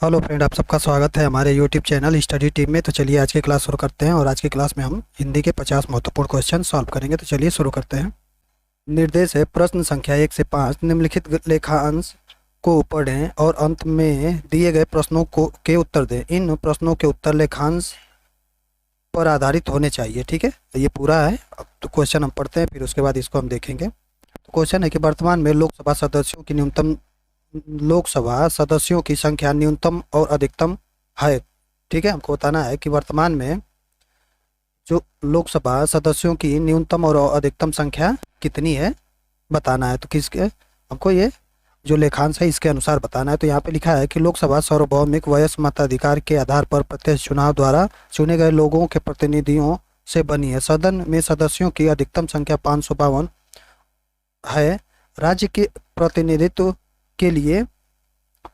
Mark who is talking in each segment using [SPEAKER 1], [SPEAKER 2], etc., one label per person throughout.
[SPEAKER 1] Hello friend, आप सबका स्वागत है हमारे यूट्यूब चैनल स्टडी टीम में। तो चलिए आज की क्लास शुरू करते हैं और आज की क्लास में हम हिंदी के 50 महत्वपूर्ण क्वेश्चन सॉल्व करेंगे। तो चलिए शुरू करते हैं। निर्देश है प्रश्न संख्या 1 से 5 निम्नलिखित लेखांश को पढ़ें और अंत में दिए गए प्रश्नों को के उत्तर दें। इन प्रश्नों के उत्तर लेखांश पर आधारित होने चाहिए। ठीक है, तो ये पूरा है। अब तो क्वेश्चन हम पढ़ते हैं, फिर उसके बाद इसको हम देखेंगे। तो क्वेश्चन है कि वर्तमान में लोकसभा सदस्यों की संख्या न्यूनतम और अधिकतम है। ठीक है, हमको बताना है कि वर्तमान में जो लोकसभा सदस्यों की न्यूनतम और अधिकतम संख्या कितनी है बताना है। तो किसके हमको ये जो लेखांश है इसके अनुसार बताना है। तो यहाँ पे लिखा है कि लोकसभा सार्वभौमिक वयस्क मताधिकार के आधार पर प्रत्यक्ष चुनाव द्वारा चुने गए लोगों के प्रतिनिधियों से बनी है। सदन में सदस्यों की अधिकतम संख्या 552 है। राज्य के प्रतिनिधित्व के लिए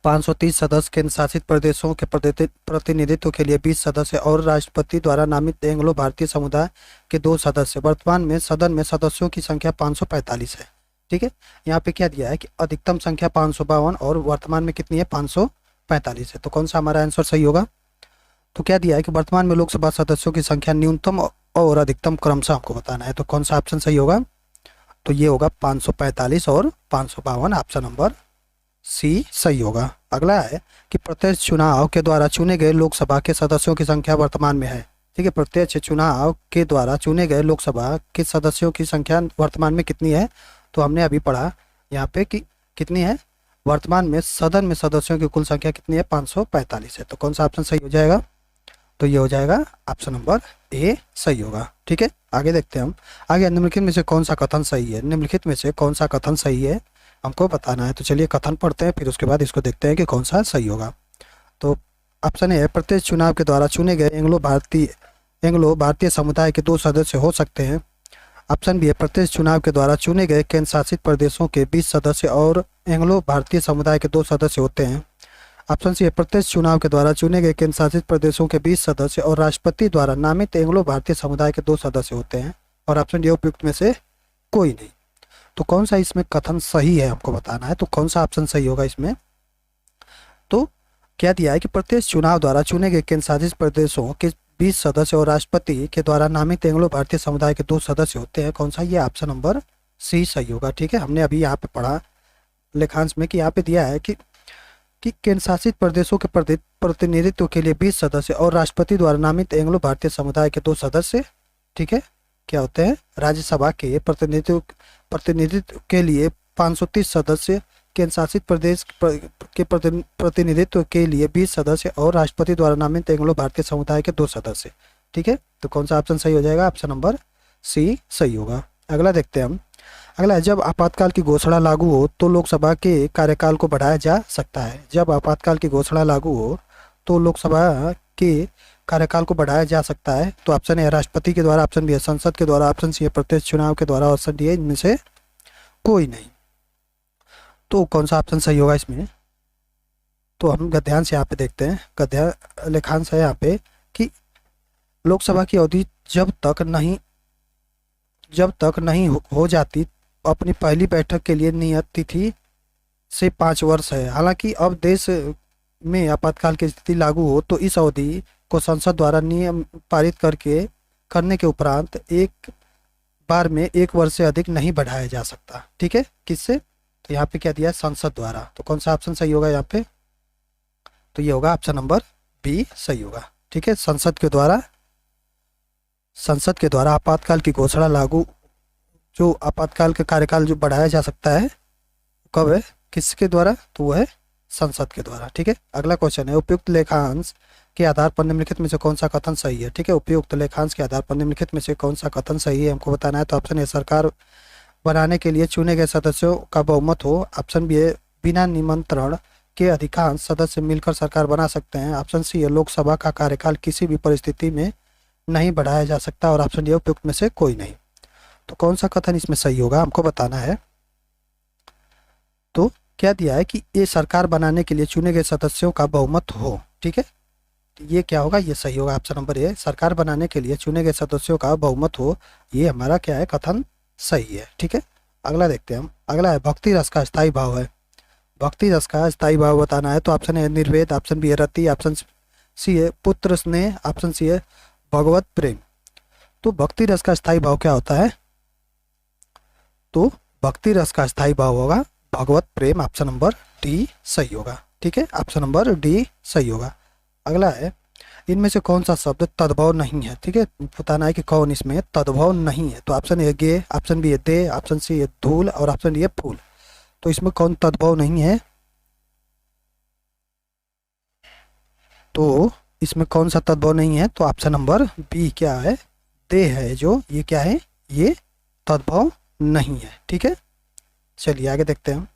[SPEAKER 1] 530 सदस्य, केंद्र शासित प्रदेशों के प्रतिनिधित्व के लिए 20 सदस्य और राष्ट्रपति द्वारा नामित एंग्लो भारतीय समुदाय के 2 सदस्य। वर्तमान में सदन में सदस्यों की संख्या 545 है। ठीक है, यहाँ पे क्या दिया है कि अधिकतम संख्या 552 और वर्तमान में कितनी है 545 है। तो कौन सा हमारा आंसर सही होगा? तो क्या दिया है कि वर्तमान में लोकसभा सदस्यों की संख्या न्यूनतम और अधिकतम क्रमशः हमको बताना है। तो कौन सा ऑप्शन सही होगा? तो ये होगा 545 और 552, ऑप्शन नंबर सी सही होगा। अगला है कि प्रत्यक्ष चुनाव के द्वारा चुने गए लोकसभा के सदस्यों की संख्या वर्तमान में है। ठीक है, प्रत्यक्ष चुनाव के द्वारा चुने गए लोकसभा के सदस्यों की संख्या वर्तमान में कितनी है? तो हमने अभी पढ़ा यहाँ पे कि कितनी है। वर्तमान में सदन में सदस्यों की कुल संख्या कितनी है? 545 है। तो कौन सा ऑप्शन सही हो जाएगा? तो ये हो जाएगा ऑप्शन नंबर ए सही होगा। ठीक है, आगे देखते हैं हम। आगे निम्नलिखित में से कौन सा कथन सही है? निम्नलिखित में से कौन सा कथन सही है हमको बताना है। तो चलिए कथन पढ़ते हैं, फिर उसके बाद इसको देखते हैं कि कौन सा सही होगा। तो ऑप्शन ए है प्रत्यक्ष चुनाव के द्वारा चुने गए एंग्लो भारतीय समुदाय के 2 सदस्य हो सकते हैं। ऑप्शन बी है प्रत्यक्ष चुनाव के द्वारा चुने गए केंद्र शासित प्रदेशों के 20 सदस्य और एंग्लो भारतीय समुदाय के 2 सदस्य होते हैं। ऑप्शन सी है प्रत्यक्ष चुनाव के द्वारा चुने गए केंद्र शासित प्रदेशों के 20 सदस्य और राष्ट्रपति द्वारा नामित एंग्लो भारतीय समुदाय के 2 सदस्य होते हैं। और ऑप्शन डी उपयुक्त में से कोई नहीं। तो कौन सा इसमें कथन सही है हमको बताना है। तो कौन सा ऑप्शन सही होगा इसमें? तो क्या दिया है कि प्रत्यक्ष चुनाव द्वारा चुने गए केंद्र शासित प्रदेशों के 20 सदस्य और राष्ट्रपति के द्वारा नामित एंग्लो भारतीय समुदाय के 2 सदस्य होते हैं। कौन सा? ये ऑप्शन नंबर सी सही होगा। ठीक है, हमने अभी यहाँ पे पढ़ा लेखांश में कि यहाँ पे दिया है कि केंद्र शासित प्रदेशों के प्रतिनिधित्व के लिए 20 सदस्य और राष्ट्रपति द्वारा नामित एंग्लो भारतीय समुदाय के 2 सदस्य, ठीक है, क्या होते हैं? राज्यसभा के प्रतिनिधित्व के लिए 530 सदस्य, केंद्र शासित प्रदेश के प्रतिनिधित्व के लिए 20 सदस्य और राष्ट्रपति द्वारा नामित एंग्लो भारतीय समुदाय के 2 सदस्य। ठीक है, तो कौन सा ऑप्शन सही हो जाएगा? ऑप्शन नंबर सी सही होगा। अगला देखते हैं हम। अगला है जब आपातकाल की घोषणा लागू हो तो लोकसभा के कार्यकाल को बढ़ाया जा सकता है। जब आपातकाल की घोषणा लागू हो तो लोकसभा के कार्यकाल को बढ़ाया जा सकता है। तो ऑप्शन ए राष्ट्रपति के द्वारा, ऑप्शन बी है संसद के द्वारा, ऑप्शन सी है प्रत्यक्ष चुनाव के द्वारा, ऑप्शन डी है इनमें से कोई नहीं। तो कौन सा ऑप्शन सही होगा इसमें? तो हम गद्यांश यहाँ पे देखते हैं। गद्य लेखांश है यहाँ पे कि लोकसभा की अवधि जब तक नहीं हो जाती अपनी पहली बैठक के लिए नियत तिथि से 5 वर्ष है। हालांकि अब देश में आपातकाल की स्थिति लागू हो तो इस अवधि को संसद द्वारा नियम पारित करने के उपरांत एक बार में 1 वर्ष से अधिक नहीं बढ़ाया जा सकता। ठीक है, किससे? तो यहाँ पे क्या दिया है? संसद द्वारा। तो कौन सा ऑप्शन सही होगा यहाँ पे? तो ये होगा ऑप्शन नंबर बी सही होगा। ठीक है, संसद के द्वारा आपातकाल की घोषणा लागू, जो आपातकाल का कार्यकाल जो बढ़ाया जा सकता है कब है? किसके द्वारा? तो वो है संसद के द्वारा। ठीक है, अगला क्वेश्चन है उपयुक्त लेखांश के आधार पर निम्नलिखित में से कौन सा कथन सही है। ठीक है, उपयुक्त लेखांश के आधार पर निम्नलिखित में से कौन सा कथन सही है हमको बताना है। तो ऑप्शन ए सरकार बनाने के लिए चुने गए सदस्यों का बहुमत हो। ऑप्शन बी है बिना निमंत्रण के अधिकांश सदस्य मिलकर सरकार बना सकते हैं। ऑप्शन सी है लोकसभा का कार्यकाल किसी भी परिस्थिति में नहीं बढ़ाया जा सकता। और ऑप्शन डी उपयुक्त में से कोई नहीं। तो कौन सा कथन इसमें सही होगा हमको बताना है। तो क्या दिया है कि ये सरकार बनाने के लिए चुने गए सदस्यों का बहुमत हो। ठीक है, तो ये क्या होगा? ये सही होगा। ऑप्शन नंबर ए सरकार बनाने के लिए चुने गए सदस्यों का बहुमत हो, ये हमारा क्या है? कथन सही है। ठीक है, अगला देखते हैं हम। अगला है भक्ति रस का स्थायी भाव है। भक्ति रस का स्थायी भाव बताना है तो ऑप्शन है निर्वेद, ऑप्शन बी है रति, ऑप्शन सी है पुत्र स्नेह, ऑप्शन सी है भगवत प्रेम। तो भक्ति रस का स्थायी भाव क्या होता है? तो भक्ति रस का स्थायी भाव होगा भगवत प्रेम। ऑप्शन नंबर डी सही होगा। ठीक है, ऑप्शन नंबर डी सही होगा। अगला है इनमें से कौन सा शब्द तद्भव नहीं है? ठीक है, बताना है कि कौन इसमें तद्भव नहीं है। तो ऑप्शन ए गे, ऑप्शन बी है दे, ऑप्शन सी है धूल और ऑप्शन डी है फूल। तो इसमें कौन तद्भव नहीं है? तो इसमें कौन सा तद्भव नहीं है? तो ऑप्शन नंबर बी क्या है? दे है जो, ये क्या है? ये तद्भव नहीं है। ठीक है, चलिए आगे देखते हैं।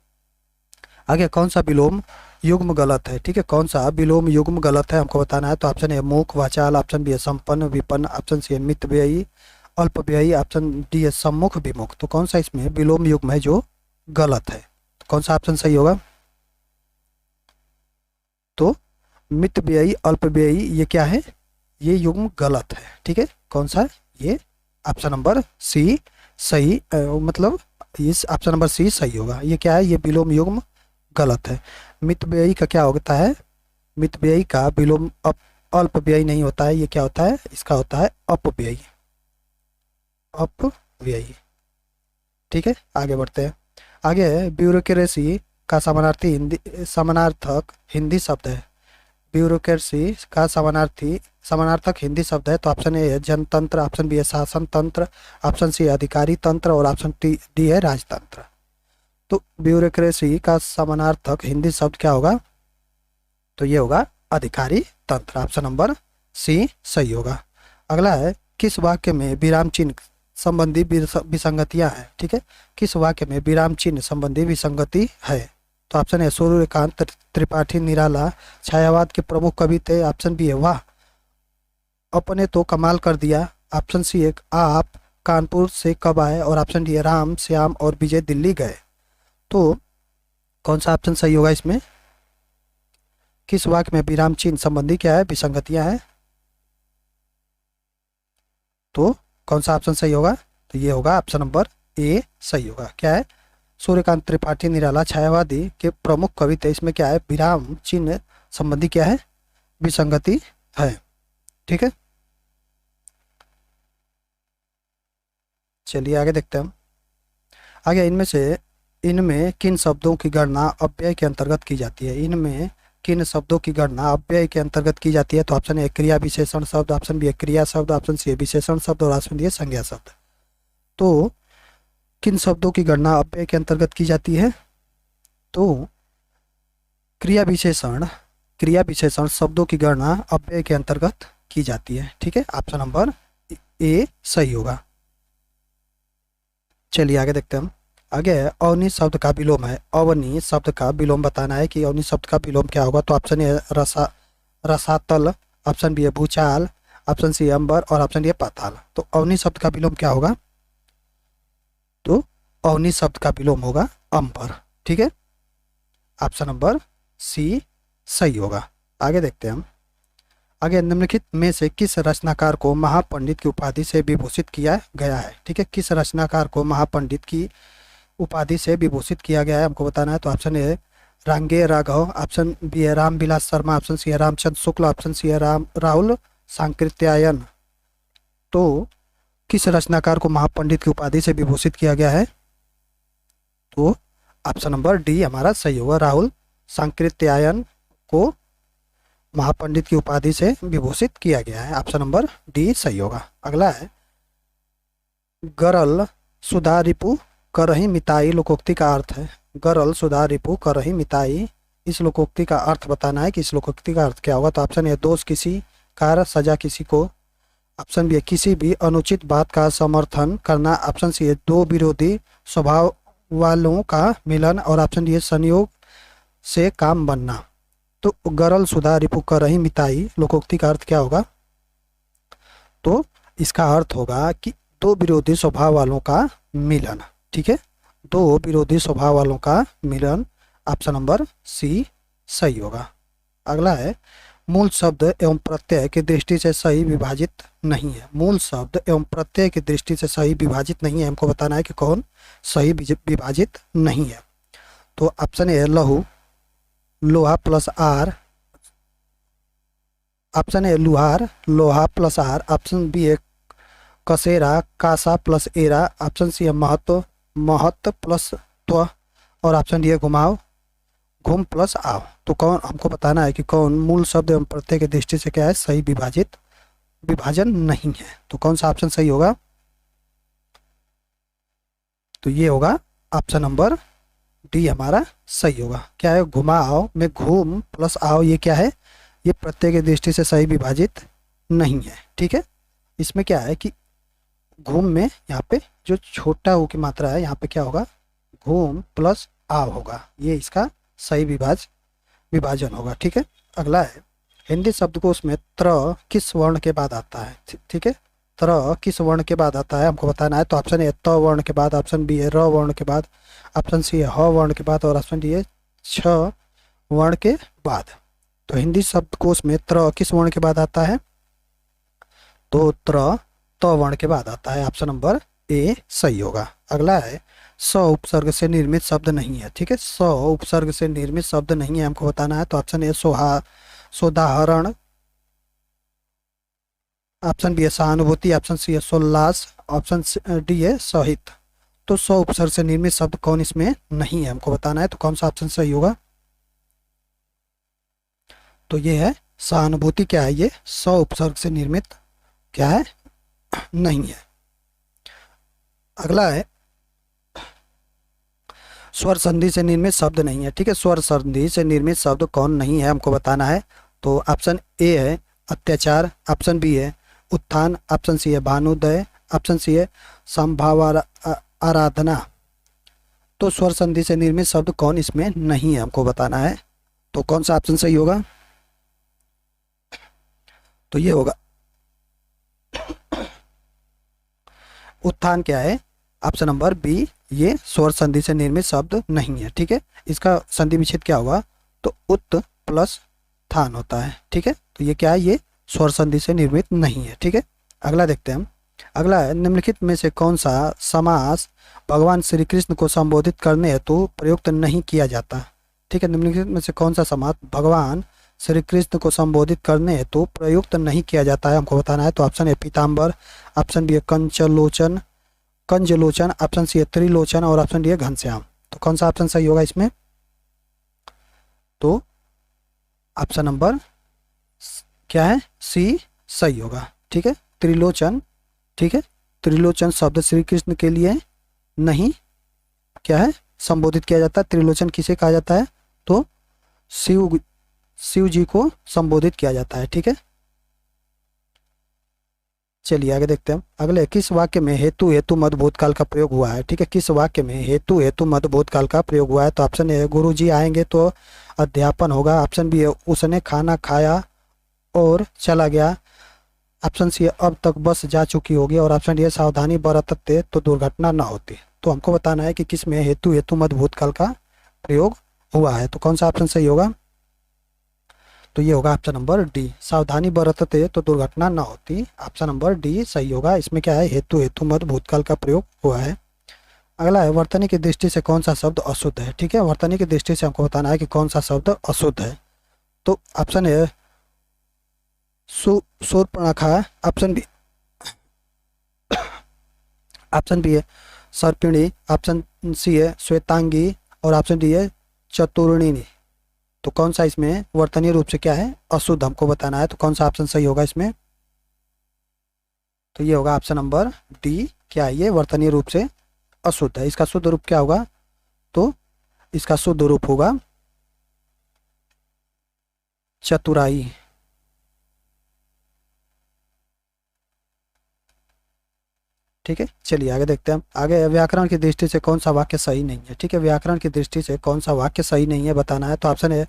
[SPEAKER 1] आगे कौन सा विलोम युग्म गलत है? ठीक है, कौन सा विलोम युग्म गलत है हमको बताना है। तो ऑप्शन ए मूक वाचाल, ऑप्शन बी है संपन्न विपन्न, ऑप्शन सी है मित व्ययी अल्प व्ययी, ऑप्शन डी है सम्मुख विमुख। तो कौन सा इसमें विलोम युग्म है जो गलत है? तो कौन सा ऑप्शन सही होगा? तो मित व्ययी अल्प व्ययी ये क्या है? ये युग्म गलत है। ठीक है, कौन सा? ये ऑप्शन नंबर सी सही मतलब इस ऑप्शन नंबर सी सही होगा। ये क्या है? ये विलोम युग्म गलत है। मित व्ययी का क्या होता है? मित व्ययी का विलोम अल्प व्ययी नहीं होता है। ये क्या होता है? इसका होता है अपव्ययी, अपव्ययी। ठीक है, आगे बढ़ते हैं। आगे है ब्यूरोक्रेसी का समानार्थक हिंदी शब्द है। ब्यूरोक्रेसी का समानार्थक हिंदी शब्द है। तो ऑप्शन ए है जनतंत्र, ऑप्शन बी है शासन तंत्र, ऑप्शन सी है अधिकारी तंत्र और ऑप्शन डी है राजतंत्र। तो ब्यूरोक्रेसी का समानार्थक हिंदी शब्द क्या होगा? तो ये होगा अधिकारी तंत्र। ऑप्शन नंबर सी सही होगा। अगला है किस वाक्य में विराम चिन्ह संबंधी विसंगतियां हैं? ठीक है, किस वाक्य में विराम चिन्ह संबंधी विसंगति है? तो ऑप्शन है सूर्यकांत त्रिपाठी निराला छायावाद के प्रमुख कवि थे, ऑप्शन बी है वाह अपने तो कमाल कर दिया, ऑप्शन सी है आप कानपुर से कब आए और ऑप्शन डी है राम श्याम और विजय दिल्ली गए। तो कौन सा ऑप्शन सही होगा इसमें? किस वाक्य में विराम चिन्ह संबंधी क्या है? विसंगतियां हैं। तो कौन सा ऑप्शन सही होगा? तो ये होगा ऑप्शन नंबर ए सही होगा। क्या है? सूर्यकांत त्रिपाठी निराला छायावादी के प्रमुख कवि थे, इसमें क्या है? विराम चिन्ह संबंधी क्या है? विसंगति है। ठीक है, चलिए आगे देखते हैं हम। आगे इनमें किन शब्दों की गणना अव्यय के अंतर्गत की जाती है? इनमें किन शब्दों की गणना अव्यय के अंतर्गत की जाती है? तो ऑप्शन ए क्रिया विशेषण शब्द, ऑप्शन बी है क्रिया शब्द, ऑप्शन सी है विशेषण शब्द और ऑप्शन डी है संज्ञा शब्द। तो किन शब्दों की गणना अव्यय के अंतर्गत की जाती है? तो क्रिया विशेषण शब्दों की गणना अव्यय के अंतर्गत की जाती है। ठीक है, ऑप्शन नंबर ए सही होगा। चलिए आगे देखते हैं हम। आगे है अवनी शब्द का विलोम है। अवनी शब्द का विलोम बताना है कि अवनी शब्द का विलोम क्या होगा। तो ऑप्शन ए रसातल, ऑप्शन बी है भूचाल, ऑप्शन सी है अंबर और ऑप्शन डी है पाताल। तो अवनी शब्द का विलोम क्या होगा? तो अवनी शब्द का विलोम होगा अंबर। ठीक है, ऑप्शन नंबर सी सही होगा। आगे देखते हैं हम। आगे निम्नलिखित में से किस रचनाकार को महापंडित की उपाधि से विभूषित किया गया है? ठीक है, किस रचनाकार को महापंडित की उपाधि से विभूषित किया गया है हमको बताना है। तो ऑप्शन ए रांगे राघव, ऑप्शन बी है रामविलास शर्मा, ऑप्शन सी है रामचंद्र शुक्ल, ऑप्शन सी है राहुल सांकृत्यायन। तो किस रचनाकार को महापंडित की उपाधि से विभूषित किया गया है? तो ऑप्शन नंबर डी हमारा सही होगा। राहुल सांकृत्यायन को महापंडित की उपाधि से विभूषित किया गया है। ऑप्शन नंबर डी सही होगा। अगला है गरल सुधा रिपु करही मिताई लोकोक्ति का अर्थ है। गरल सुधा रिपु करही मिताई, इस लोकोक्ति का अर्थ बताना है कि इस लोकोक्ति का अर्थ क्या होगा। तो ऑप्शन ए दोष किसी का, सजा किसी को, ऑप्शन बी है किसी भी अनुचित बात का समर्थन करना, ऑप्शन सी है दो विरोधी स्वभाव वालों का मिलन और ऑप्शन डी है संयोग से काम बनना। तो गरल सुधा रिपु करही मिताई लोकोक्ति का अर्थ क्या होगा? तो इसका अर्थ होगा कि दो विरोधी स्वभाव वालों का मिलन। ठीक है, दो विरोधी स्वभाव वालों का मिलन। ऑप्शन नंबर सी सही होगा। अगला है मूल शब्द एवं प्रत्यय की दृष्टि से सही विभाजित नहीं है। मूल शब्द एवं प्रत्यय की दृष्टि से सही विभाजित नहीं है, हमको बताना है कि कौन सही विभाजित नहीं है। तो ऑप्शन ए लहू, लोहा प्लस आर, ऑप्शन ए लुहार, लोहा प्लस आर, ऑप्शन बी है कसेरा, कासा प्लस एरा, ऑप्शन सी है महत्व, महत्व प्लस त्व, और ऑप्शन डी है घुमाव, घूम प्लस आव। तो कौन, हमको बताना है कि कौन मूल शब्द एवं प्रत्यय की दृष्टि से क्या है, सही विभाजित विभाजन नहीं है। तो कौन सा ऑप्शन सही होगा, तो ये होगा ऑप्शन नंबर डी हमारा सही होगा। क्या है, घुमाव में घूम प्लस आव, ये क्या है, ये प्रत्यय की दृष्टि से सही विभाजित नहीं है। ठीक है, इसमें क्या है कि घूम में यहाँ पे जो छोटा ऊ की मात्रा है, यहाँ पे क्या होगा, घूम प्लस आव होगा, ये इसका सही विभाजन होगा। ठीक है, अगला है हिंदी शब्दकोश में त्र किस वर्ण के बाद आता है। ठीक है, त्र किस वर्ण के बाद आता है हमको बताना है। तो ऑप्शन ए त वर्ण के बाद, ऑप्शन बी है र वर्ण के बाद, ऑप्शन सी है ह वर्ण के बाद, और ऑप्शन डी है छ वर्ण के बाद। तो हिंदी शब्दकोश में त्र किस वर्ण के बाद आता है, तो त्र त वर्ण के बाद आता है, ऑप्शन नंबर ए सही होगा। अगला है स उपसर्ग से निर्मित शब्द नहीं है। ठीक है, स उपसर्ग से निर्मित शब्द नहीं है हमको बताना है। तो ऑप्शन ए सोदाहरण, ऑप्शन बी है सहानुभूति, ऑप्शन सी है सोल्लास, ऑप्शन डी है सहित। तो स उपसर्ग से निर्मित शब्द कौन इसमें नहीं है हमको बताना है। तो कौन सा ऑप्शन सही होगा, तो ये है सहानुभूति। क्या है, ये स उपसर्ग से निर्मित क्या है, नहीं है। अगला है स्वर संधि से निर्मित शब्द नहीं है। ठीक है, स्वर संधि से निर्मित शब्द कौन नहीं है हमको बताना है। तो ऑप्शन ए है अत्याचार, ऑप्शन बी है उत्थान, ऑप्शन सी है भानुदय, ऑप्शन सी है संभाव आराधना। तो स्वर संधि से निर्मित शब्द कौन इसमें नहीं है हमको बताना है। तो कौन सा ऑप्शन सही होगा, तो ये होगा उत्थान। क्या है, ऑप्शन नंबर बी, ये स्वर संधि से निर्मित शब्द नहीं है। ठीक है, इसका संधि विच्छेद क्या होगा, तो उत प्लस थान होता है। ठीक है, तो ये क्या है, ये स्वर संधि से निर्मित नहीं है। ठीक है, अगला देखते हैं हम। अगला है निम्नलिखित में से कौन सा समास भगवान श्री कृष्ण को संबोधित करने हेतु प्रयुक्त नहीं किया जाता। ठीक है, निम्नलिखित में से कौन सा समास भगवान श्री कृष्ण को संबोधित करने हेतु प्रयुक्त नहीं किया जाता है हमको बताना है। तो ऑप्शन ए पीताम्बर, ऑप्शन बी है कंचलोचन, ऑप्शन सी है त्रिलोचन, और ऑप्शन डी है घनश्याम। तो कौन सा ऑप्शन सही होगा इसमें, तो ऑप्शन नंबर क्या है, सी सही होगा। ठीक है, त्रिलोचन। ठीक है, त्रिलोचन शब्द श्री कृष्ण के लिए नहीं क्या है, संबोधित किया जाता है। त्रिलोचन किसे कहा जाता है, तो शिव जी को संबोधित किया जाता है। ठीक है, चलिए आगे देखते हैं। अगले किस वाक्य में हेतु हेतु मद भूतकाल का प्रयोग हुआ है। ठीक है, किस वाक्य में हेतु हेतु मद भूतकाल का प्रयोग हुआ है। तो ऑप्शन ए गुरु जी आएंगे तो अध्यापन होगा, ऑप्शन बी है उसने खाना खाया और चला गया, ऑप्शन सी है अब तक बस जा चुकी होगी, और ऑप्शन डी है सावधानी बरतते तो दुर्घटना न होती। तो हमको बताना है कि किस में हेतु हेतु मद भूतकाल का प्रयोग हुआ है। तो कौन सा ऑप्शन सही होगा, तो ये होगा ऑप्शन नंबर डी, सावधानी बरतते तो दुर्घटना न होती। ऑप्शन नंबर डी सही होगा। इसमें क्या है, हेतु हेतु मद भूतकाल का प्रयोग हुआ है। अगला है वर्तनी की दृष्टि से कौन सा शब्द अशुद्ध है। ठीक है, वर्तनी की दृष्टि से हमको बताना है कि कौन सा शब्द अशुद्ध है। तो ऑप्शन है शूर्पणखा, ऑप्शन बी है सर्पिणी, ऑप्शन सी है श्वेतांगी, और ऑप्शन डी है चतुर्णी। तो कौन सा इसमें वर्तनीय रूप से क्या है, अशुद्ध हमको बताना है। तो कौन सा ऑप्शन सही होगा इसमें, तो ये होगा ऑप्शन नंबर डी। क्या है, ये वर्तनीय रूप से अशुद्ध है। इसका शुद्ध रूप क्या होगा, तो इसका शुद्ध रूप होगा चतुराई। ठीक है, चलिए आगे देखते हैं। आगे व्याकरण की दृष्टि से कौन सा वाक्य सही नहीं है। ठीक है, व्याकरण की दृष्टि से कौन सा वाक्य सही नहीं है बताना है। तो ऑप्शन ए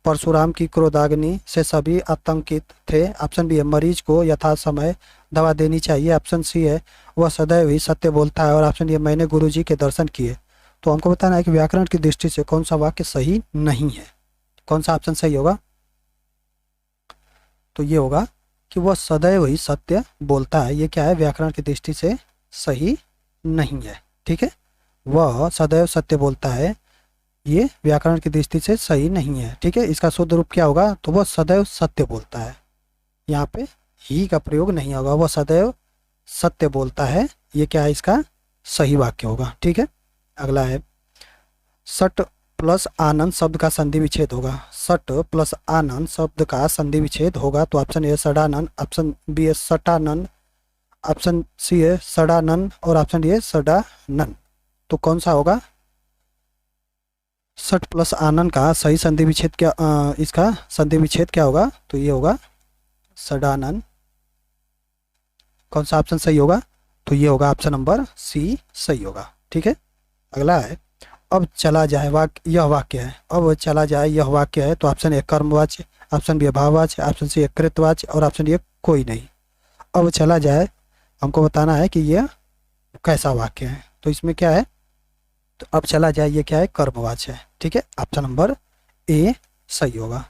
[SPEAKER 1] परशुराम की क्रोधाग्नि से सभी आतंकित थे, ऑप्शन बी है मरीज को यथा समय दवा देनी चाहिए, ऑप्शन सी है वह सदैव ही सत्य बोलता है, और ऑप्शन डी है मैंने गुरुजी के दर्शन किए। तो हमको बताना है कि व्याकरण की दृष्टि से कौन सा वाक्य सही नहीं है। कौन सा ऑप्शन सही होगा, तो ये होगा कि वह सदैव ही सत्य बोलता है। ये क्या है, व्याकरण की दृष्टि से सही नहीं है। ठीक है, वह सदैव सत्य बोलता है, ये व्याकरण की दृष्टि से सही नहीं है। ठीक है, इसका शुद्ध रूप क्या होगा, तो वह सदैव सत्य बोलता है। यहाँ पे ही का प्रयोग नहीं होगा, वह सदैव सत्य बोलता है। ये क्या है, इसका सही वाक्य होगा। ठीक है, अगला है सट प्लस आनंद शब्द का संधि विच्छेद होगा। सट प्लस आनंद शब्द का संधि विच्छेद होगा तो ऑप्शन ए सडानंद, ऑप्शन बी है सटानंद, ऑप्शन सी है सडानंद और ऑप्शन डी है सडानंद। तो कौन सा होगा, सट प्लस आनंद का सही संधि विच्छेद क्या, इसका संधि विच्छेद क्या होगा, तो ये होगा सडानंद। कौन सा ऑप्शन सही होगा, तो ये होगा ऑप्शन नंबर सी सही होगा। ठीक है, अगला है अब चला जाए वाक्य, यह वाक्य है। अब चला जाए यह वाक्य है तो ऑप्शन ए कर्मवाच्य, ऑप्शन बी भाववाच्य, ऑप्शन सी कृतवाच्य और ऑप्शन डी कोई नहीं। अब चला जाए हमको बताना है कि यह कैसा वाक्य है। तो इसमें क्या है, तो अब चला जाए ये क्या है, कर्मवाच्य है। ठीक है, ऑप्शन नंबर ए सही होगा।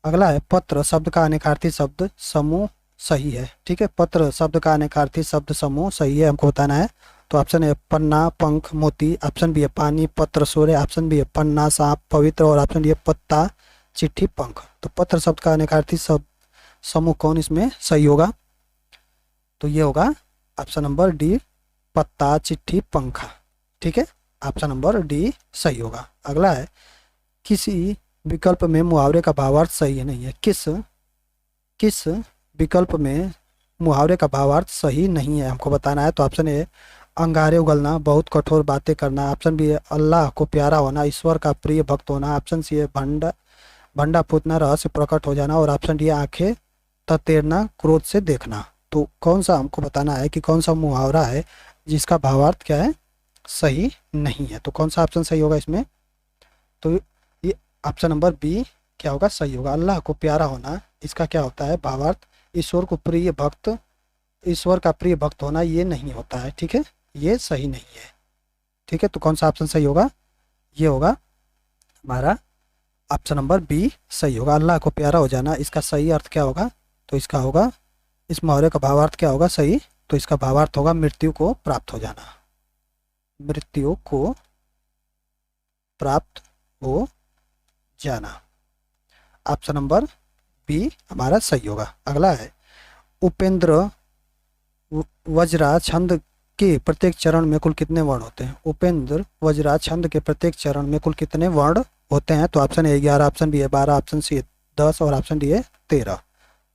[SPEAKER 1] अगला है पत्र शब्द का अनेकार्थी शब्द समूह सही है। ठीक है, पत्र शब्द का अनेकार्थी शब्द समूह सही है, हमको बताना है। तो ऑप्शन ए पन्ना पंख मोती, ऑप्शन बी है पानी पत्र सूर्य, ऑप्शन बी है पन्ना सांप पवित्र और ऑप्शन डी है पत्ता चिट्ठी पंख। तो पत्र शब्द का अनेकार्थी शब्द समूह कौन इसमें सही होगा, तो ये होगा ऑप्शन नंबर डी पत्ता चिट्ठी पंख। ठीक है, ऑप्शन नंबर डी सही होगा। अगला है किसी विकल्प में मुहावरे का भावार्थ सही नहीं है। किस विकल्प में मुहावरे का भावार्थ सही नहीं है, हमको बताना है। तो ऑप्शन ए अंगारे उगलना, बहुत कठोर बातें करना, ऑप्शन बी है अल्लाह को प्यारा होना, ईश्वर का प्रिय भक्त होना, ऑप्शन सी है भंडा फूटना, रहस्य प्रकट हो जाना और ऑप्शन डी आंखें ततेरना, क्रोध से देखना। तो कौन सा हमको बताना है कि कौन सा मुहावरा है जिसका भावार्थ क्या है, सही नहीं है। तो कौन सा ऑप्शन सही होगा इसमें, तो ये ऑप्शन नंबर बी क्या होगा, सही होगा। अल्लाह को प्यारा होना, इसका क्या होता है भावार्थ, ईश्वर को प्रिय भक्त, ईश्वर का प्रिय भक्त होना, ये नहीं होता है। ठीक है, ये सही नहीं है। ठीक है, तो कौन सा ऑप्शन सही होगा, ये होगा हमारा ऑप्शन नंबर बी सही होगा। अल्लाह को प्यारा हो जाना, इसका सही अर्थ क्या होगा, तो इसका होगा, इस मुहावरे का भावार्थ क्या होगा सही, तो इसका भावार्थ होगा मृत्यु को प्राप्त हो जाना, मृत्यु को प्राप्त हो जाना। ऑप्शन नंबर बी हमारा सही होगा। अगला है उपेंद्र वज्रा छंद के प्रत्येक चरण में कुल कितने वर्ण होते हैं। उपेंद्र वज्रा छंद के प्रत्येक चरण में कुल कितने वर्ण होते हैं, तो ऑप्शन ए 11, ऑप्शन बी है 12, ऑप्शन सी है 10 और ऑप्शन डी है 13।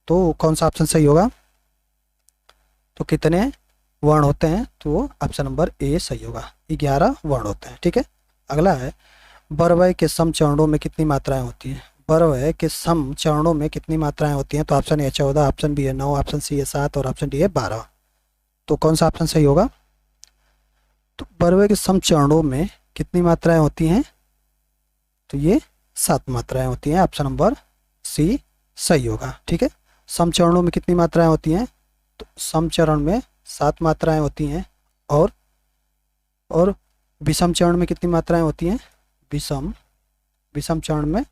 [SPEAKER 1] तो कौन सा ऑप्शन सही होगा, तो कितने वर्ण होते हैं, तो ऑप्शन नंबर ए सही होगा, 11 वर्ण होते हैं। ठीक है, अगला है बरवय के सम चरणों में कितनी मात्राएं होती हैं। बरवय के सम चरणों में कितनी मात्राएं होती हैं, तो ऑप्शन ए 14, ऑप्शन बी है 9, ऑप्शन सी है 7 और ऑप्शन डी है 12। तो कौन सा ऑप्शन सही होगा, तो बरवे के सम चरणों में कितनी मात्राएं होती हैं, तो ये 7 मात्राएं होती हैं, ऑप्शन नंबर सी सही होगा। ठीक है, सम चरणों में कितनी मात्राएं होती हैं, तो सम चरण में 7 मात्राएं होती हैं और विषम चरण में कितनी मात्राएं होती हैं, विषम चरण में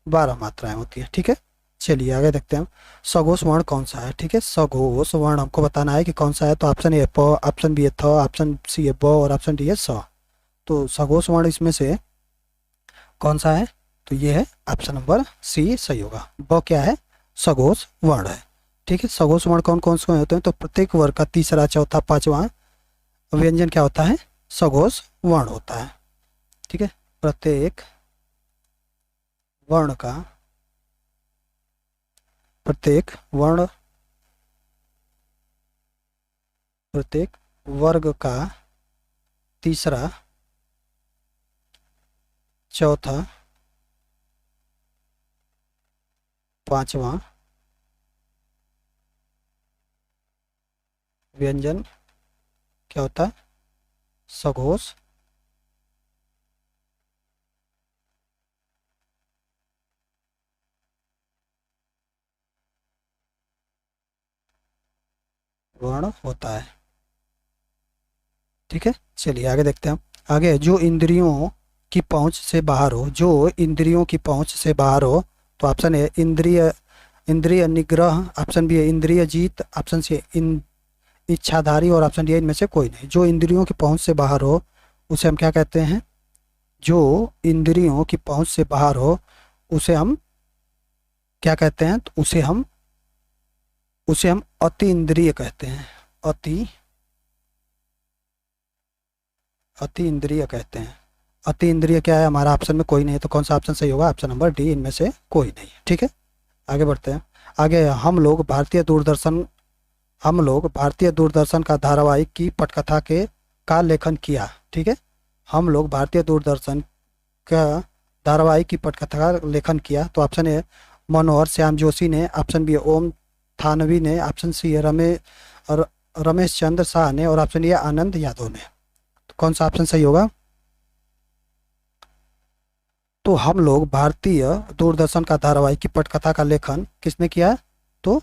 [SPEAKER 1] 12 मात्राएं होती हैं। ठीक है, चलिए आगे देखते हैं सघोष वर्ण कौन सा है। ठीक है, सघोष वर्ण हमको बताना है कि कौन सा है, तो ऑप्शन ए प, ऑप्शन बी है थ, ऑप्शन सी है ब और ऑप्शन डी है स। तो सघोष वर्ण इसमें से कौन सा है, तो ये है ऑप्शन नंबर सी सही होगा। ब क्या है, सघोष वर्ण है। ठीक है, सघोष वर्ण कौन कौन से होते हैं, तो प्रत्येक वर्ग का तीसरा चौथा पांचवा व्यंजन क्या होता है, सघोष वर्ण होता है। ठीक है, प्रत्येक वर्ण का, प्रत्येक वर्ग का तीसरा चौथा पांचवा व्यंजन क्या होता है, सघोष वर्ण होता है। ठीक है, चलिए आगे देखते हैं। आगे जो इंद्रियों की पहुंच से बाहर हो, जो इंद्रियों की पहुंच से बाहर हो, तो ऑप्शन ए इंद्रिय निग्रह, ऑप्शन बी है इंद्रिय जीत, ऑप्शन सी इच्छाधारी और ऑप्शन डी इनमें से कोई नहीं। जो इंद्रियों की पहुंच से बाहर हो उसे हम क्या कहते हैं, जो इंद्रियों की पहुंच से बाहर हो उसे हम क्या कहते हैं? तो उसे हम अति इंद्रिय कहते हैं। अति अति इंद्रिय कहते हैं। अति इंद्रिय क्या है? हमारा ऑप्शन में कोई नहीं है, तो कौन सा ऑप्शन सही होगा? ऑप्शन नंबर डी, इनमें से कोई नहीं। ठीक है, आगे बढ़ते हैं। आगे हम लोग भारतीय दूरदर्शन का धारावाहिक की पटकथा के का लेखन किया। ठीक है, हम लोग भारतीय दूरदर्शन का धारावाहिक की पटकथा का लेखन किया। तो ऑप्शन ए मनोहर श्याम जोशी ने, ऑप्शन बी ओम थानवी ने, ऑप्शन सी है रमेश चंद्र शाह ने, और ऑप्शन ए आनंद यादव ने। तो कौन सा ऑप्शन सही होगा? तो हम लोग भारतीय दूरदर्शन का धारावाहिक की पटकथा का लेखन किसने किया? तो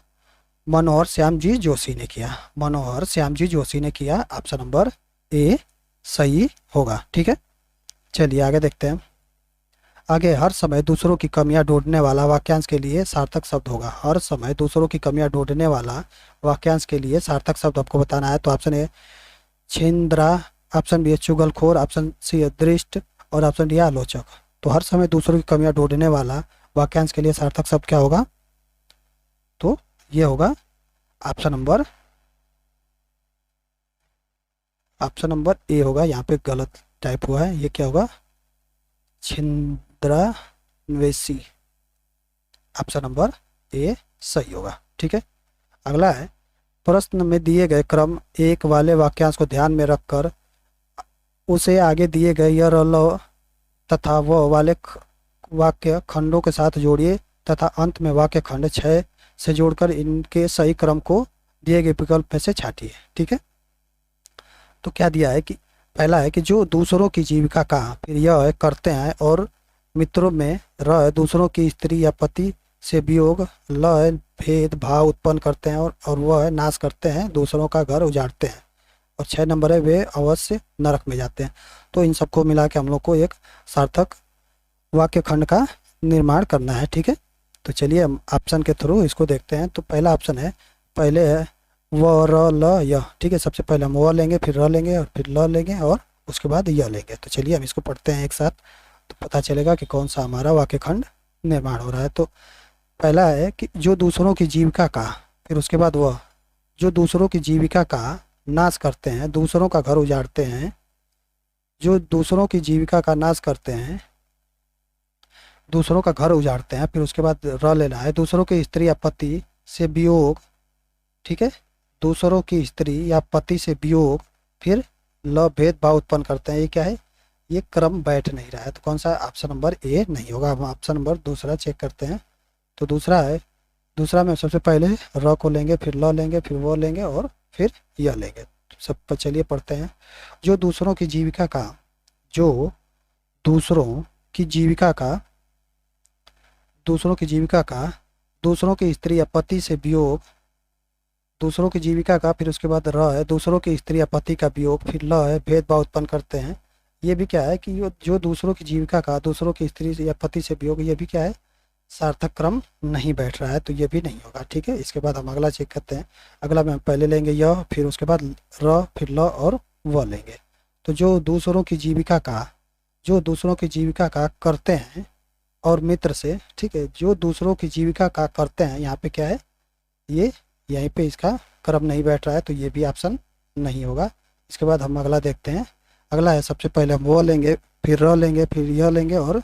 [SPEAKER 1] मनोहर श्याम जी जोशी ने किया। मनोहर श्याम जी जोशी ने किया। ऑप्शन नंबर ए सही होगा। ठीक है, चलिए आगे देखते हैं। आगे, हर समय दूसरों की कमियां ढूंढने वाला वाक्यांश के लिए सार्थक शब्द होगा। हर समय दूसरों की कमियां ढूंढने वाला वाक्यांश के लिए सार्थक शब्द आपको बताना है। तो ऑप्शन ए छिंद्रा, ऑप्शन बी चुगलखोर, ऑप्शन सी दृष्ट, और ऑप्शन डी आलोचक। तो हर समय दूसरों की कमियां ढूंढने वाला वाक्यांश के लिए सार्थक शब्द क्या होगा? तो ये होगा ऑप्शन नंबर ए होगा। यहाँ पे गलत टाइप हुआ है, ये क्या होगा? छिंद्रावेशी। ऑप्शन नंबर ए सही होगा। ठीक है, अगला है, प्रश्न में दिए गए क्रम एक वाले वाक्यांश को ध्यान में रखकर उसे आगे दिए गए य र ल तथा व वाले वाक्य खंडों के साथ जोड़िए तथा अंत में वाक्य खंड 6 से जोड़कर इनके सही क्रम को दिए गए विकल्प में से छांटिए। ठीक है, तो क्या दिया है कि पहला है कि जो दूसरों की जीविका का, फिर यह है करते हैं, और मित्रों में र है दूसरों की स्त्री या पति से वियोग, ल है भेद भाव उत्पन्न करते हैं, और वह है नाश करते हैं, दूसरों का घर उजाड़ते हैं, और 6 नंबर है वे अवश्य नरक में जाते हैं। तो इन सबको मिला के हम लोग को एक सार्थक वाक्य खंड का निर्माण करना है। ठीक है, तो चलिए हम ऑप्शन के थ्रू इसको देखते हैं। तो पहला ऑप्शन है, पहले है व र ल य। ठीक है, सबसे पहले हम व लेंगे, फिर र लेंगे, और फिर ल लेंगे, और उसके बाद य लेंगे। तो चलिए हम इसको पढ़ते हैं एक साथ, तो पता चलेगा कि कौन सा हमारा वाक्य खंड निर्माण हो रहा है। तो पहला है कि जो दूसरों की जीविका का, फिर उसके बाद वह जो दूसरों की जीविका का नाश करते हैं, दूसरों का घर उजाड़ते हैं, जो दूसरों की जीविका का नाश करते हैं, दूसरों का घर उजाड़ते हैं, फिर उसके बाद र लेना है दूसरों की स्त्री या पति से वियोग। ठीक है, दूसरों की स्त्री या पति से वियोग, फिर ल भेदभाव उत्पन्न करते हैं। ये क्या है? ये क्रम बैठ नहीं रहा है, तो कौन सा? ऑप्शन नंबर ए नहीं होगा। हम ऑप्शन नंबर दूसरा चेक करते हैं। तो दूसरा में सबसे पहले र को लेंगे, फिर ल लेंगे, फिर वो लेंगे, और फिर य लेंगे। तो सब पर चलिए पढ़ते हैं। जो दूसरों की जीविका का, जो दूसरों की जीविका का, दूसरों की जीविका का, दूसरों की स्त्री या पति से वियोग, दूसरों की जीविका का, फिर उसके बाद र है दूसरों की स्त्री या पति का वियोग, फिर ल है भेदभाव उत्पन्न करते हैं। ये भी क्या है कि जो दूसरों की जीविका का, दूसरों की स्त्री या पति से वियोग, ये भी क्या है? सार्थक क्रम नहीं बैठ रहा है, तो ये भी नहीं होगा। ठीक है, इसके बाद हम अगला चेक करते हैं। अगला में हम पहले लेंगे य, फिर उसके बाद र, फिर ल और व लेंगे। तो जो दूसरों की जीविका का, जो दूसरों की जीविका का करते हैं और मित्र से, ठीक है, जो दूसरों की जीविका का करते हैं, यहाँ पे क्या है? ये यहीं पे इसका क्रम नहीं बैठ रहा है, तो ये भी ऑप्शन नहीं होगा। इसके बाद हम अगला देखते हैं। अगला है, सबसे पहले हम वो लेंगे, फिर र लेंगे, फिर य लेंगे, और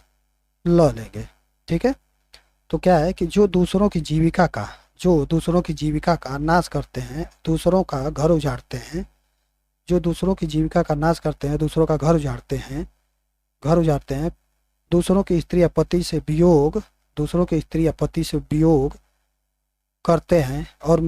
[SPEAKER 1] ल लेंगे। ठीक है, तो क्या है कि जो दूसरों की जीविका का, जो दूसरों की जीविका का नाश करते हैं, दूसरों का घर उजाड़ते हैं, जो दूसरों की जीविका का नाश करते हैं, दूसरों का घर उजाड़ते हैं, दूसरों की स्त्री या पति से वियोग, दूसरों की स्त्री या पति से वियोग करते हैं, और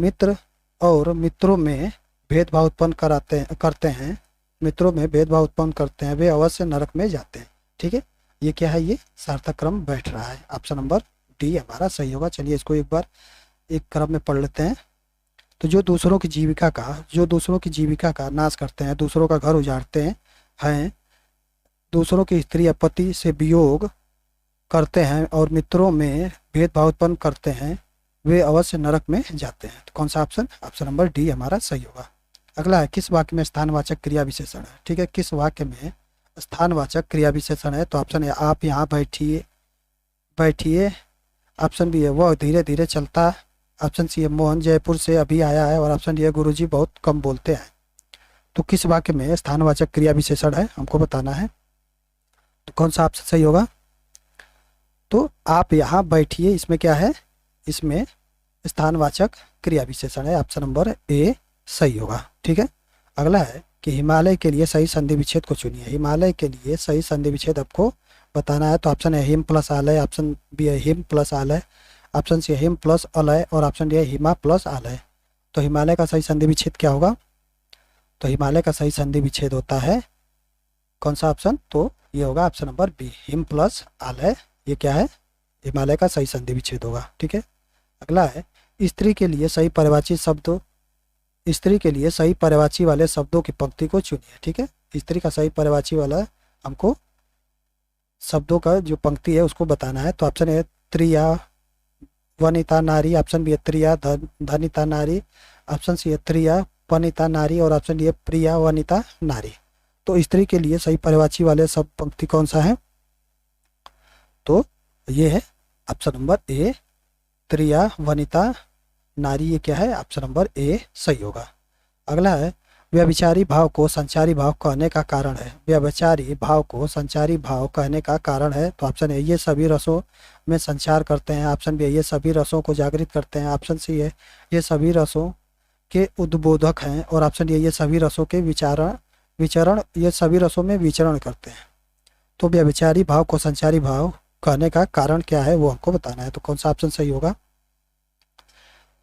[SPEAKER 1] मित्रों में भेदभाव उत्पन्न करते हैं, मित्रों में भेदभाव उत्पन्न करते हैं, वे अवश्य नरक में जाते हैं। ठीक है, ये क्या है? ये सार्थक क्रम बैठ रहा है। ऑप्शन नंबर डी हमारा सही होगा। चलिए इसको एक बार एक क्रम में पढ़ लेते हैं। तो जो दूसरों की जीविका का नाश करते हैं, दूसरों का घर उजाड़ते हैं, दूसरों की स्त्री या पति से वियोग करते हैं, और मित्रों में भेदभाव उत्पन्न करते हैं, वे अवश्य नरक में जाते हैं। तो कौन सा ऑप्शन? ऑप्शन नंबर डी हमारा सही होगा। अगला है, किस वाक्य में स्थानवाचक क्रिया विशेषण है? ठीक है, किस वाक्य में स्थानवाचक क्रिया विशेषण है, तो ऑप्शन ए आप यहाँ बैठिए, बैठिए। ऑप्शन बी है वह धीरे धीरे चलता। ऑप्शन सी है मोहन जयपुर से अभी आया है। और ऑप्शन डी है गुरुजी बहुत कम बोलते हैं। तो किस वाक्य में स्थानवाचक क्रिया विशेषण है हमको बताना है, तो कौन सा ऑप्शन सही होगा? तो आप यहाँ बैठिए, इसमें क्या है, इसमें स्थानवाचक क्रिया विशेषण है। ऑप्शन नंबर ए सही होगा। ठीक है। अगला है कि हिमालय के लिए सही संधि विच्छेद को चुनिए। हिमालय के लिए सही संधि विच्छेद आपको बताना है। तो ऑप्शन है हिम प्लस आलय, ऑप्शन बी है हिम प्लस आलय, ऑप्शन सी है हिम प्लस अलय और ऑप्शन डी है हिमा प्लस आलय। तो हिमालय का सही संधि विच्छेद क्या होगा? तो हिमालय का सही संधि विच्छेद होता है कौन सा ऑप्शन? तो ये होगा ऑप्शन नंबर बी, हिम प्लस आलय। ये क्या है? हिमालय का सही संधि विच्छेद होगा। ठीक है। अगला है स्त्री के लिए सही पर्यायवाची शब्द, स्त्री के लिए सही पर्यायवाची वाले शब्दों की पंक्ति को चुनिए। ठीक है। स्त्री का सही पर्यायवाची वाला हमको शब्दों का जो पंक्ति है उसको बताना है। तो ऑप्शन है त्रिया वनिता नारी, ऑप्शन बी है त्रिया धनिता नारी, ऑप्शन सी है त्रिया वनिता नारी और ऑप्शन डी है प्रिया वनिता नारी। तो स्त्री के लिए सही पर्यायवाची वाले शब्द पंक्ति कौन सा है? तो ये है ऑप्शन नंबर ए त्रिया वनिता नारी। ये क्या है? ऑप्शन नंबर ए सही होगा। अगला है व्यभिचारी भाव को संचारी भाव कहने का कारण है। व्यभिचारी भाव को संचारी भाव कहने का कारण है। तो ऑप्शन ए ये सभी रसों में संचार करते हैं, ऑप्शन बी ये सभी रसों को जागृत करते हैं, ऑप्शन सी है ये सभी रसों के उद्बोधक हैं और ऑप्शन डी ये सभी रसों के विचरण ये सभी रसों में विचरण करते हैं। तो व्यभिचारी भाव को संचारी भाव कहने का कारण क्या है वो हमको बताना है। तो कौन सा ऑप्शन सही होगा?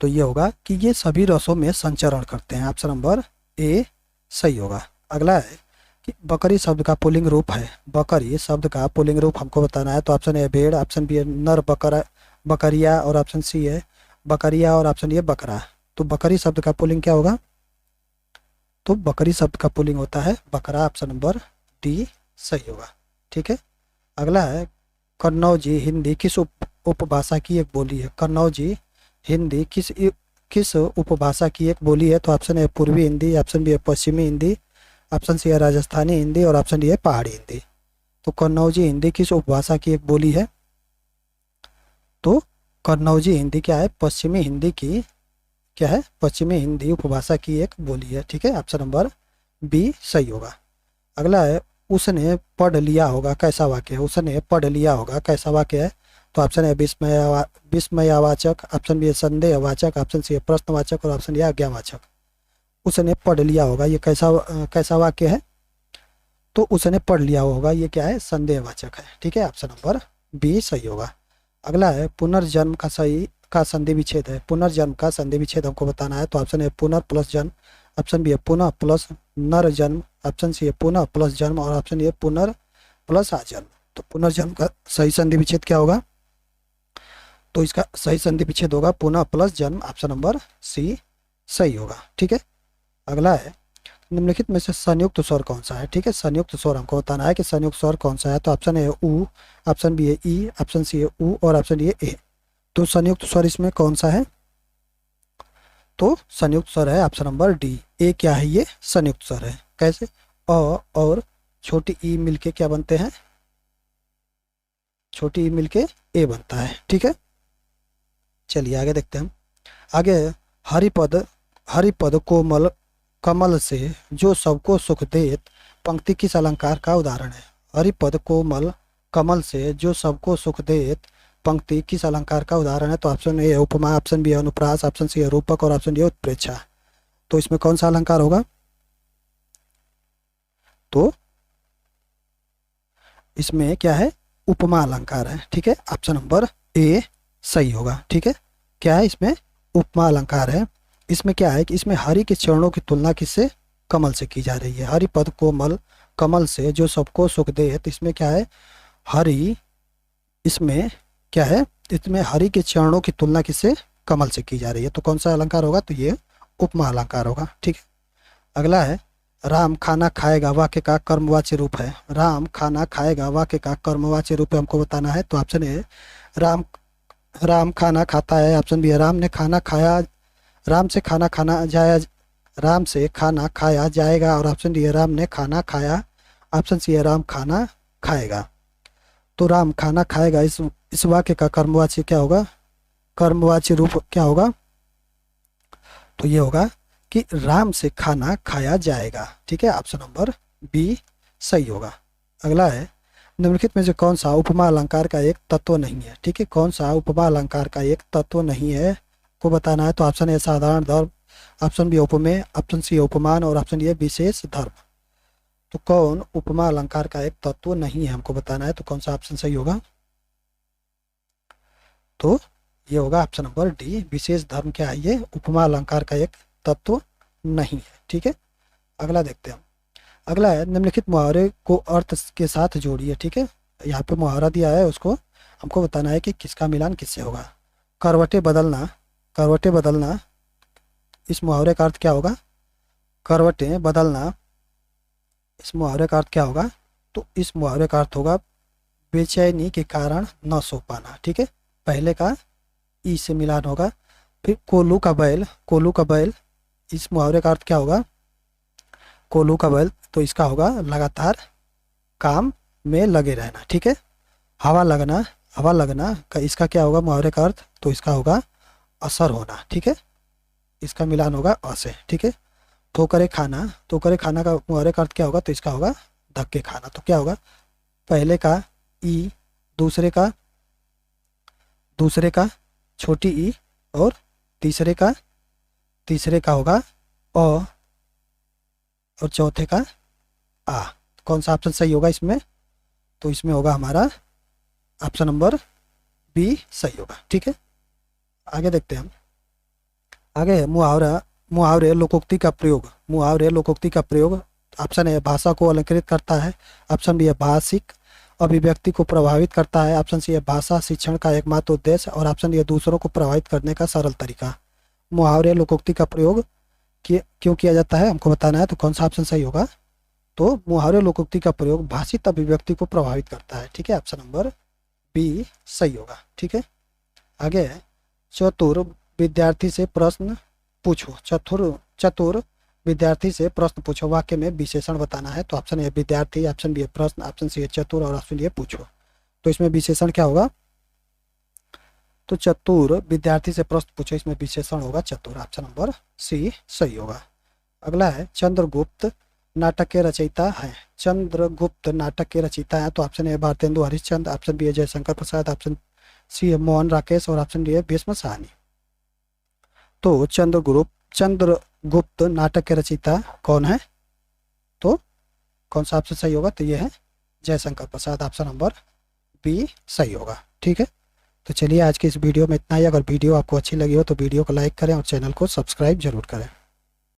[SPEAKER 1] तो ये होगा कि ये सभी रसों में संचरण करते हैं। ऑप्शन नंबर ए सही होगा। अगला है कि बकरी शब्द का पुल्लिंग रूप है। बकरी शब्द का पुल्लिंग रूप हमको बताना है। तो ऑप्शन ए भेड़, ऑप्शन बी है नर बकरा बकरिया और ऑप्शन सी है बकरिया और ऑप्शन डी है बकरा। तो बकरी शब्द का पुल्लिंग क्या होगा? तो बकरी शब्द का पुल्लिंग होता है बकरा। ऑप्शन नंबर डी सही होगा। ठीक है। अगला है कन्नौजी हिंदी किस उपभाषा की एक बोली है? कन्नौजी हिंदी किस उपभाषा की एक बोली है? तो ऑप्शन है पूर्वी हिंदी, ऑप्शन बी है पश्चिमी हिंदी, ऑप्शन सी है राजस्थानी हिंदी और ऑप्शन डी है पहाड़ी हिंदी। तो कन्नौजी हिंदी किस उपभाषा की एक बोली है? तो कन्नौजी हिंदी क्या है? पश्चिमी हिंदी की क्या है? पश्चिमी हिंदी उपभाषा की एक बोली है। ठीक है। ऑप्शन नंबर बी सही होगा। अगला है उसने पढ़ लिया होगा कैसा वाक्य है? उसने पढ़ लिया होगा कैसा वाक्य है? तो ऑप्शन है विस्मयवाचक, ऑप्शन बी है संदेहवाचक, ऑप्शन सी है प्रश्नवाचक और ऑप्शन डी है आज्ञावाचक। उसने पढ़ लिया होगा ये कैसा वाक्य है? तो उसने पढ़ लिया होगा ये क्या है? संदेहवाचक है। ठीक है। ऑप्शन नंबर बी सही होगा। अगला है पुनर्जन्म का संधि विच्छेद है। पुनर्जन्म का संधि विच्छेद हमको बताना है। तो ऑप्शन है पुनः प्लस जन्म, ऑप्शन बी है पुनः प्लस नर जन्म, ऑप्शन सी है पुनः प्लस जन्म और ऑप्शन डी है पुनर् प्लस आजन्म। तो पुनर्जन्म का सही संधि विच्छेद क्या होगा? तो इसका सही संधि विच्छेद होगा पुनः प्लस जन्म। ऑप्शन नंबर सी सही होगा। ठीक है। अगला है निम्नलिखित में से संयुक्त स्वर कौन सा है? ठीक है। संयुक्त स्वर हमको बताना है कि संयुक्त स्वर कौन सा है। तो ऑप्शन है उ, ऑप्शन बी है ई, ऑप्शन सी है उ और ऑप्शन डी है ए। तो संयुक्त स्वर इसमें कौन सा है? तो संयुक्त स्वर है ऑप्शन नंबर डी ए। क्या है ये? संयुक्त स्वर है। कैसे? अ और छोटी ई मिलके क्या बनते हैं? छोटी ई मिलके ए बनता है। ठीक है। चलिए आगे देखते हैं हम। आगे हरिपद कोमल कमल से जो सबको सुख देत पंक्ति किस अलंकार का उदाहरण है? हरिपद कोमल कमल से जो सबको सुख देत पंक्ति किस अलंकार का उदाहरण है? तो ऑप्शन ए है उपमा, ऑप्शन बी है अनुप्रास, ऑप्शन सी है रूपक और ऑप्शन डी है उत्प्रेक्षा। तो इसमें कौन सा अलंकार होगा? तो इसमें क्या है? उपमा अलंकार है। ठीक है। ऑप्शन नंबर ए सही होगा। ठीक है। क्या है? इसमें उपमा अलंकार है। इसमें क्या है कि इसमें हरि के चरणों की तुलना किससे? कमल से की जा रही है। हरिपद कोमल कमल से जो सबको सुख दे। तो इसमें क्या है? हरि, इसमें क्या है? इसमें हरि के चरणों की तुलना किससे? कमल से की जा रही है। तो कौन सा अलंकार होगा? तो ये उपमा अलंकार होगा। ठीक है। अगला है राम खाना खाएगा वाक्य का कर्मवाच्य रूप है। राम खाना खाएगा वाक्य का कर्मवाच्य रूप हमको बताना है। तो ऑप्शन ए राम खाना खाता है, ऑप्शन बी है राम ने खाना खाया, राम से खाना खाया जाएगा और ऑप्शन डी है राम ने खाना खाया ऑप्शन सी है राम खाना खाएगा। तो राम खाना खाएगा इस वाक्य का कर्मवाची क्या होगा, कर्मवाची रूप क्या होगा, तो ये होगा कि राम से खाना खाया जाएगा। ठीक है, ऑप्शन नंबर बी सही होगा। अगला है निम्नलिखित में से कौन सा उपमा अलंकार का एक तत्व नहीं है। ठीक है, कौन सा उपमा अलंकार का एक तत्व नहीं है को बताना है। तो ऑप्शन ए साधारण धर्म, ऑप्शन बी उपमेय, ऑप्शन सी उपमान और ऑप्शन ए विशेष धर्म। तो कौन उपमा अलंकार का एक तत्व नहीं है हमको बताना है, तो कौन सा ऑप्शन सही होगा, तो ये होगा ऑप्शन नंबर डी विशेष धर्म। क्या है ये, उपमा अलंकार का एक तत्व नहीं है। ठीक है, अगला देखते हैं हम। अगला है निम्नलिखित मुहावरे को अर्थ के साथ जोड़िए। ठीक है, यहाँ पे मुहावरा दिया है, उसको हमको बताना है कि किसका मिलान किससे होगा। करवटे बदलना, करवटे बदलना, इस मुहावरे का अर्थ क्या होगा, करवटे बदलना, इस मुहावरे का अर्थ क्या होगा, तो इस मुहावरे का अर्थ होगा बेचैनी के कारण न सो पाना। ठीक है, पहले का ई से मिलान होगा। फिर कोल्हू का बैल, कोल्हू का बैल, इस मुहावरे का अर्थ क्या होगा, कोल्हू का बैल, तो इसका होगा लगातार काम में लगे रहना। ठीक है, हवा लगना, हवा लगना का इसका क्या होगा मुहावरे का अर्थ, तो इसका होगा असर होना। ठीक है, इसका मिलान होगा अ से। ठीक है, ठोकरे खाना, ठोकरे खाना का मुहावरे का अर्थ क्या होगा, तो इसका होगा धक्के खाना। तो क्या होगा, पहले का ई, दूसरे का छोटी ई और तीसरे का होगा अ और चौथे का आ। कौन सा ऑप्शन सही होगा इसमें, तो इसमें होगा हमारा ऑप्शन नंबर बी सही होगा। ठीक है, आगे देखते हैं हम। आगे है मुहावरा, मुहावरे लोकोक्ति का प्रयोग, मुहावरे लोकोक्ति का प्रयोग। ऑप्शन ए भाषा को अलंकृत करता है, ऑप्शन बी है भाषिक अभिव्यक्ति को प्रभावित करता है, ऑप्शन सी है भाषा शिक्षण का एकमात्र उद्देश्य और ऑप्शन डी है दूसरों को प्रभावित करने का सरल तरीका। मुहावरे लोकोक्ति का प्रयोग क्यों किया जाता है हमको बताना है, तो कौन सा ऑप्शन सही होगा, तो मुहावरे लोकोक्ति का प्रयोग भाषित अभिव्यक्ति को प्रभावित करता है। ठीक है, ऑप्शन नंबर बी सही होगा। ठीक है, आगे है चतुर विद्यार्थी से प्रश्न पूछो, चतुर विद्यार्थी से प्रश्न पूछो, वाक्य में विशेषण बताना है। तो ऑप्शन ए विद्यार्थी, ऑप्शन बी प्रश्न, ऑप्शन सी चतुर और ऑप्शन डी पूछो। तो इसमें विशेषण क्या होगा, तो चतुर विद्यार्थी से प्रश्न पूछो, इसमें विशेषण होगा चतुर, ऑप्शन नंबर सी सही होगा। अगला है चंद्रगुप्त नाटक के रचयिता है, चंद्रगुप्त नाटक के रचयिता है। तो option A Bharatendu Harishchandra, option B है जयशंकर प्रसाद, ऑप्शन सी है मोहन राकेश और ऑप्शन डी है भीष्म साहनी। तो चंद्रगुप्त नाटक के रचयिता कौन है, तो कौन सा ऑप्शन सही होगा, तो ये है जयशंकर प्रसाद, ऑप्शन नंबर बी सही होगा। ठीक है, तो चलिए आज की इस वीडियो में इतना ही। अगर वीडियो आपको अच्छी लगी हो तो वीडियो को लाइक करें और चैनल को सब्सक्राइब जरूर करें।